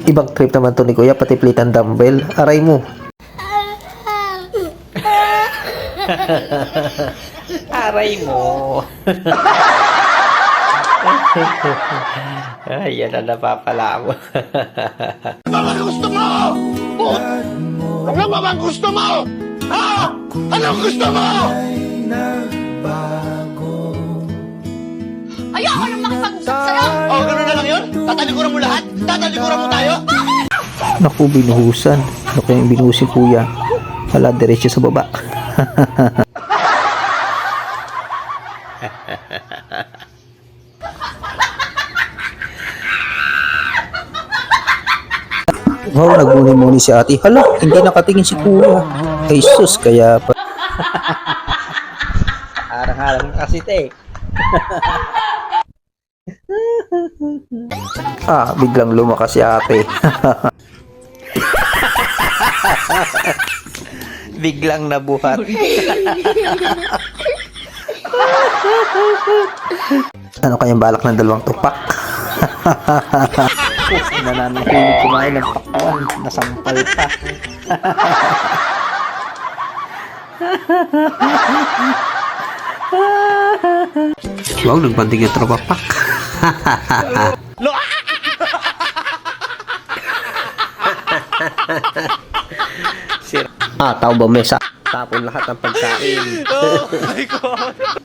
Ibang trip naman to ni Kuya, pati plate ang dumbbell. Aray mo. Aray mo. Ay, yan ang napapala mo. Ano ba gusto mo? Ano ba bang gusto mo? Ha? Anong gusto mo? Ayoko nang makipag-usap sa'yo! Oh, gano'n na lang yun? Tatalikuran mo lahat? Tatalikuran mo tayo? Naku, binuhusan. Ano kayang binuhusin Kuya? Wala, diretso sa baba. Wow, nagmuni-muni si ate. Hala, hindi nakatingin si Kuya. Ay sus, kaya pa. Harang-harang kasi te. Biglang lumakas si ate. Biglang nabuhat. Ano kayang balak ng dalawang tupak? Nananahimik kumain ng pakwan. Nasampal pa. Wow, nagbanting yung tropa pak. Tao ba mesa? Tapon lahat ng pagkain. Oh my God!